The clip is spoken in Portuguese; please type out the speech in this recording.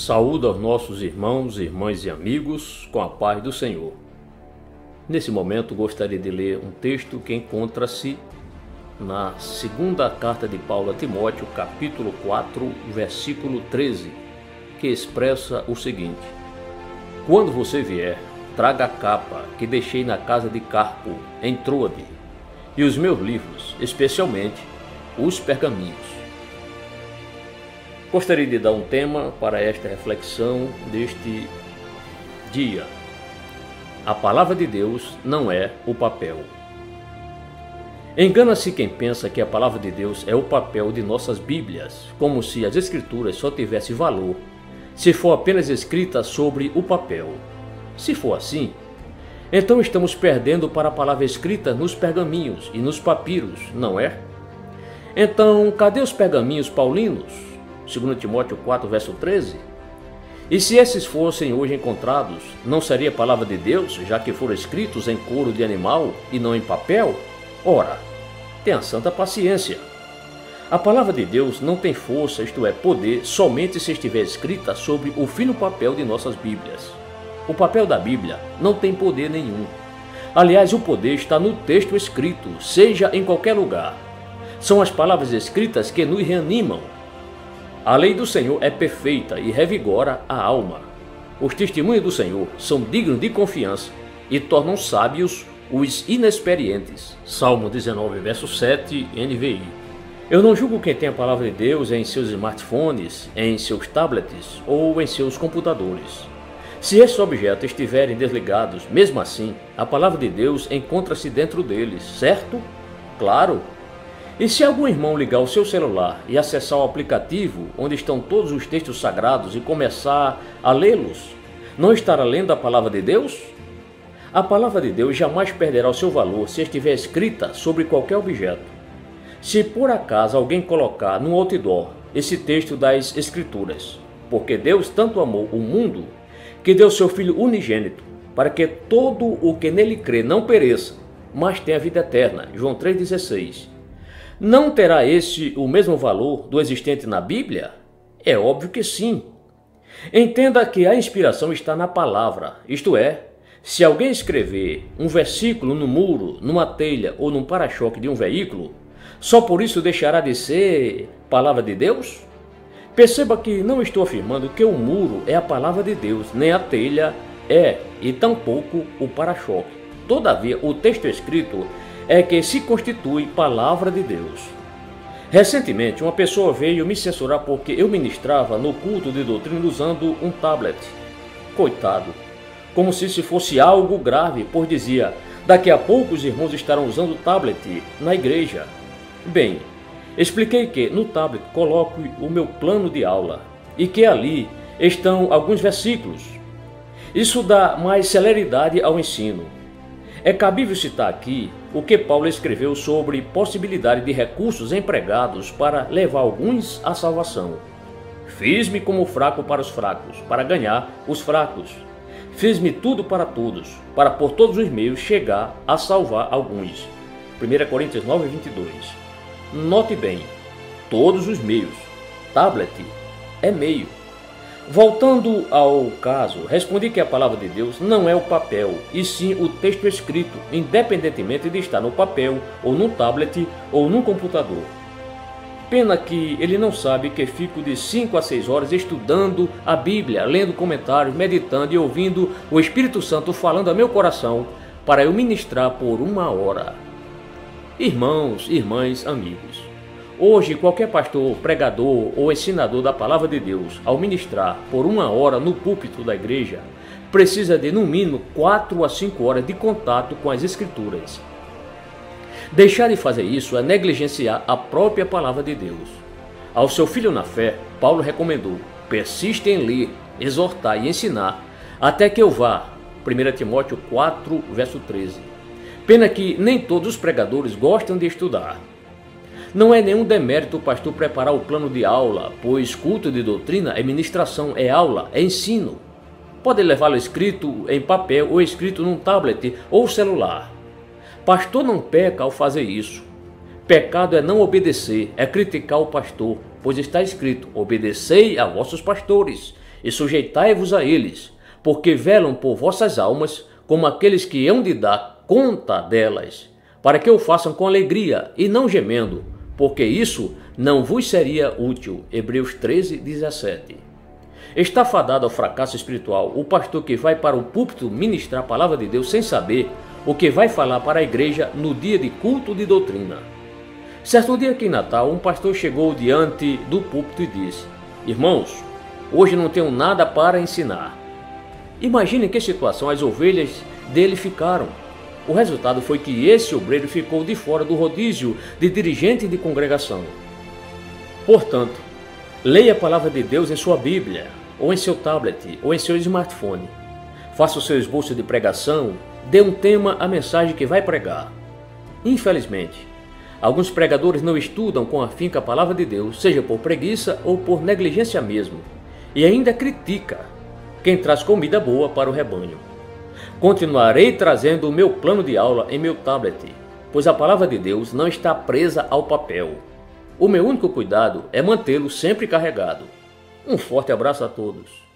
Saúdo aos nossos irmãos, irmãs e amigos com a paz do Senhor. Nesse momento gostaria de ler um texto que encontra-se na segunda carta de Paulo a Timóteo, capítulo 4, versículo 13, que expressa o seguinte: Quando você vier, traga a capa que deixei na casa de Carpo, em Troade, e os meus livros, especialmente os pergaminhos. Gostaria de dar um tema para esta reflexão deste dia. A palavra de Deus não é o papel. Engana-se quem pensa que a palavra de Deus é o papel de nossas Bíblias, como se as Escrituras só tivessem valor se for apenas escrita sobre o papel. Se for assim, então estamos perdendo para a palavra escrita nos pergaminhos e nos papiros, não é? Então, cadê os pergaminhos paulinos? 2 Timóteo 4, verso 13. E se esses fossem hoje encontrados, não seria a palavra de Deus, já que foram escritos em couro de animal e não em papel? Ora, tenha santa paciência. A palavra de Deus não tem força, isto é, poder, somente se estiver escrita sobre o fino papel de nossas Bíblias. O papel da Bíblia não tem poder nenhum. Aliás, o poder está no texto escrito, seja em qualquer lugar. São as palavras escritas que nos reanimam. A lei do Senhor é perfeita e revigora a alma. Os testemunhos do Senhor são dignos de confiança e tornam sábios os inexperientes. Salmo 19, verso 7, NVI. Eu não julgo quem tem a palavra de Deus em seus smartphones, em seus tablets ou em seus computadores. Se esses objetos estiverem desligados, mesmo assim, a palavra de Deus encontra-se dentro deles, certo? Claro! E se algum irmão ligar o seu celular e acessar o aplicativo onde estão todos os textos sagrados e começar a lê-los, não estará lendo a palavra de Deus? A palavra de Deus jamais perderá o seu valor se estiver escrita sobre qualquer objeto. Se por acaso alguém colocar num outdoor esse texto das Escrituras, porque Deus tanto amou o mundo que deu seu Filho unigênito, para que todo o que nele crê não pereça, mas tenha vida eterna, João 3,16. Não terá esse o mesmo valor do existente na Bíblia? É óbvio que sim. Entenda que a inspiração está na palavra, isto é, se alguém escrever um versículo no muro, numa telha ou num para-choque de um veículo, só por isso deixará de ser palavra de Deus? Perceba que não estou afirmando que o muro é a palavra de Deus, nem a telha é, e tampouco o para-choque. Todavia, o texto escrito é que se constitui palavra de Deus. Recentemente, uma pessoa veio me censurar porque eu ministrava no culto de doutrina usando um tablet. Coitado, como se isso fosse algo grave, pois dizia, daqui a pouco os irmãos estarão usando o tablet na igreja. Bem, expliquei que no tablet coloco o meu plano de aula e que ali estão alguns versículos. Isso dá mais celeridade ao ensino. É cabível citar aqui o que Paulo escreveu sobre possibilidade de recursos empregados para levar alguns à salvação. Fiz-me como fraco para os fracos, para ganhar os fracos. Fiz-me tudo para todos, para por todos os meios chegar a salvar alguns. 1 Coríntios 9, 22. Note bem, todos os meios. Tablet é meio. Voltando ao caso, respondi que a palavra de Deus não é o papel, e sim o texto escrito, independentemente de estar no papel, ou num tablet, ou num computador. Pena que ele não sabe que fico de 5 a 6 horas estudando a Bíblia, lendo comentários, meditando e ouvindo o Espírito Santo falando a meu coração para eu ministrar por 1 hora. Irmãos, irmãs, amigos. Hoje, qualquer pastor, pregador ou ensinador da palavra de Deus, ao ministrar por 1 hora no púlpito da igreja, precisa de, no mínimo, 4 a 5 horas de contato com as Escrituras. Deixar de fazer isso é negligenciar a própria palavra de Deus. Ao seu filho na fé, Paulo recomendou, persiste em ler, exortar e ensinar, até que eu vá. 1 Timóteo 4, verso 13. Pena que nem todos os pregadores gostam de estudar. Não é nenhum demérito o pastor preparar o plano de aula, pois culto de doutrina é ministração, é aula, é ensino. Pode levá-lo escrito em papel ou escrito num tablet ou celular. Pastor não peca ao fazer isso. Pecado é não obedecer, é criticar o pastor, pois está escrito, obedecei a vossos pastores, e sujeitai-vos a eles, porque velam por vossas almas, como aqueles que hão de dar conta delas, para que o façam com alegria e não gemendo, porque isso não vos seria útil. Hebreus 13:17. Está fadado ao fracasso espiritual o pastor que vai para o púlpito ministrar a palavra de Deus sem saber o que vai falar para a igreja no dia de culto de doutrina. Certo dia aqui em Natal, um pastor chegou diante do púlpito e disse: irmãos, hoje não tenho nada para ensinar. Imaginem que situação as ovelhas dele ficaram. O resultado foi que esse obreiro ficou de fora do rodízio de dirigente de congregação. Portanto, leia a palavra de Deus em sua Bíblia, ou em seu tablet, ou em seu smartphone. Faça o seu esboço de pregação, dê um tema à mensagem que vai pregar. Infelizmente, alguns pregadores não estudam com afinco a palavra de Deus, seja por preguiça ou por negligência mesmo, e ainda critica quem traz comida boa para o rebanho. Continuarei trazendo o meu plano de aula em meu tablet, pois a palavra de Deus não está presa ao papel. O meu único cuidado é mantê-lo sempre carregado. Um forte abraço a todos.